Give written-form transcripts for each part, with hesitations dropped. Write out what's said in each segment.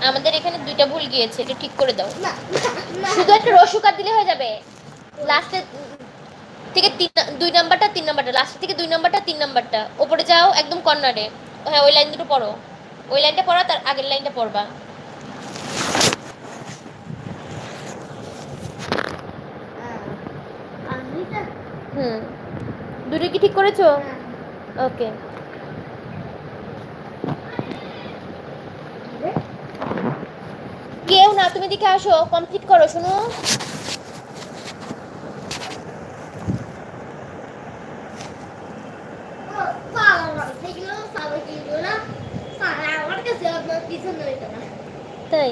আমাদের এখানে দুইটা ভুল গিয়েছে, এটা ঠিক করে দাও। শুধু একটা রসুকার দিলে হয়ে যাবে। লাস্টে থেকে 2 নাম্বারটা 3 নাম্বারটা, লাস্ট থেকে 2 নাম্বারটা 3 নাম্বারটা, ওপরে যাও একদম কর্নারে। হ্যাঁ, ওই লাইন দুটো পড়ো। ওই লাইনটা পড়া, তার আগের লাইনটা পড়বা। দুটো কি ঠিক করেছো? ওকে। কেউ না, তুমি দিকে আসো, কমপ্লিট করো। শোনো, তাই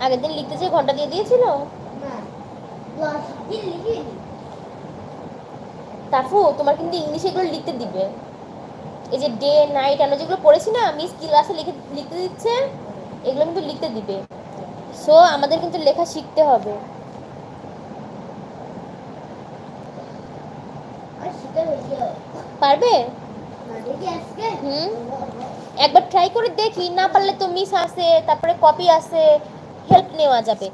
আগের দিন লিখতে যে ঘন্টা দিয়ে দিয়েছিল। তারপর তোমার কিন্তু ইংলিশে এগুলো লিখতে দিবে। এই যে ডে নাইট আমরা যেগুলো পড়েছি না, মিস ক্লাসে লিখতে দিচ্ছে, এগুলো কিন্তু লিখতে দিবে। সো আমাদের কিন্তু লেখা শিখতে হবে। পারবে? একবার ট্রাই করে দেখি, না পারলে তো মিস আছে, তারপরে কপি আছে, হেল্প নেওয়া যাবে।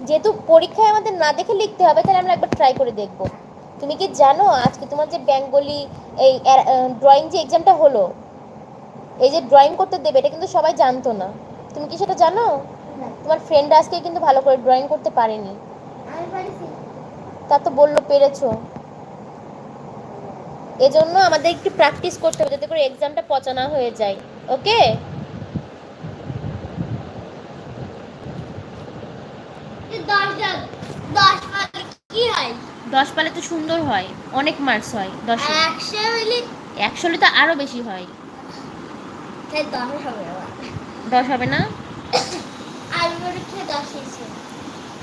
যেহেতু পরীক্ষায় আমাদের না দেখে লিখতে হবে, তাহলে আমরা একবার ট্রাই করে দেখব। তুমি কি জানো আজকে তোমার যে বেঙ্গলি এই ড্রয়িং যে এক্সামটা হলো, এই যে ড্রয়িং করতে দেবে, এটা কিন্তু সবাই জানতো না। তুমি কি সেটা জানো? তোমার ফ্রেন্ড আজকে কিন্তু ভালো করে ড্রয়িং করতে পারেনি। তা তো বললো পেরেছো। এজন্য আমাদের একটু প্র্যাকটিস করতে হবে, যাতে করে এক্সামটা পচা না হয়ে যায়। ওকে? 10 পালে তো সুন্দর হয়, অনেক মার্কস হয়। 100 হলে তো আরো বেশি হয়। 10 হবে না?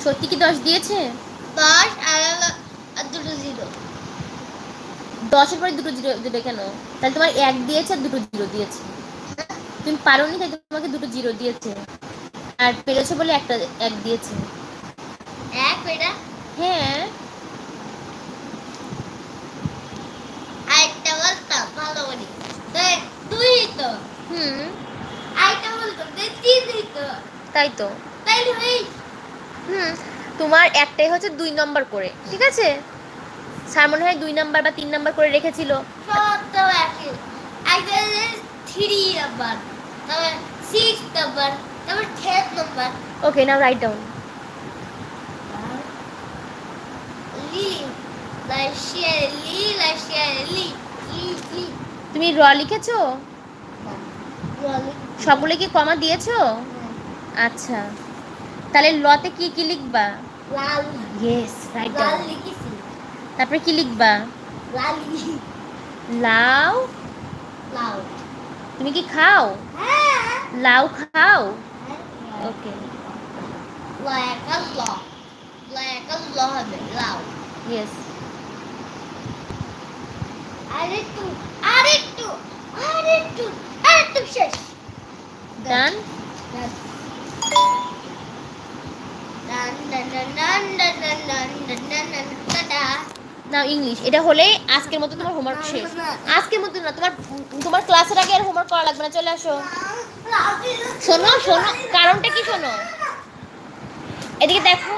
সত্যি কি 10 দিয়েছে? 10 আর দুটো 0। 10 এর পরে দুটো 0 দেবে কেন? তাহলে তোমার 1 দিয়েছে আর দুটো 0 দিয়েছে। তুমি পারোনি তাই তোমাকে দুটো 0 দিয়েছে, আর পেরেছো বলে একটা 1 দিয়েছে। এটা হ্যাঁ, আরেকটা বলতো ভালো করি। তুই তো আরেকটা বলতো তুই তো, তাই তো, তাইলে হই। তোমার একটাই হচ্ছে 2 নাম্বার করে, ঠিক আছে? স্যার মনে হয় 2 নাম্বার বা 3 নাম্বার করে রেখেছিল। সব তো একই। আগে 3 নাম্বার, তারপর 6 নাম্বার, তারপর 10 নাম্বার। ওকে, নাও রাইট ডাউন। তুমি র লিখেছো? সবগুলো কি কমা দিয়েছো? আচ্ছা, তাহলে লতে কি কি লিখবা? লাল। Yes, right down. তারপরে কি লিখবা? লাউ। লাউ। তুমি কি খাও? হ্যাঁ। লাউ খাও? ওকে। ল হবে লাউ। ইয়েস। আরেকটু শেষ। ডান। নাও ইংলিশ। এটা হলে আজকের মতো তোমার হোমওয়ার্ক শেষ। আজকের মতো না, তোমার ক্লাসের আগে আর হোমওয়ার্ক করা লাগবে না, চলে আসো। শোনো শোনো, কারণটা কি শোনো, এদিকে দেখো।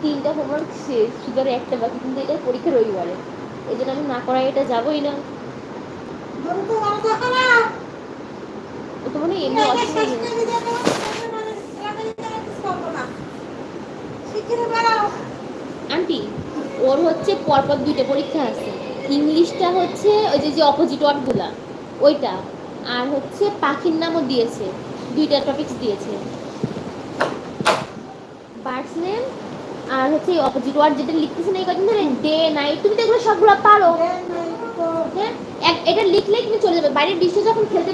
3টা হোমওয়ার্ক শেষ, শুধু আর একটা বাকি, কিন্তু এটা পরীক্ষা রবিবারে, এই জন্য আমি না করাই এটা যাবোই না। ও তো মনে এমনি আন্টি, ওর হচ্ছে পরপর 2টা পরীক্ষা আছে। ইংলিশটা হচ্ছে ওই যে অপোজিট ওয়ার্ডগুলা, ওইটা, আর হচ্ছে পাখির নামও দিয়েছে, 2টা টপিকস দিয়েছে, বার্ডস নেম আর হচ্ছে অপোজিট ওয়ার্ড যেটা লিখতেছে না এই কদিন ধরে, ডে নাইট। তুমি তো এগুলো সবগুলো পারো। হ্যাঁ, এটা লিখলেই তুমি চলে যাবে। বাইরের বিশ্বে যখন খেলতে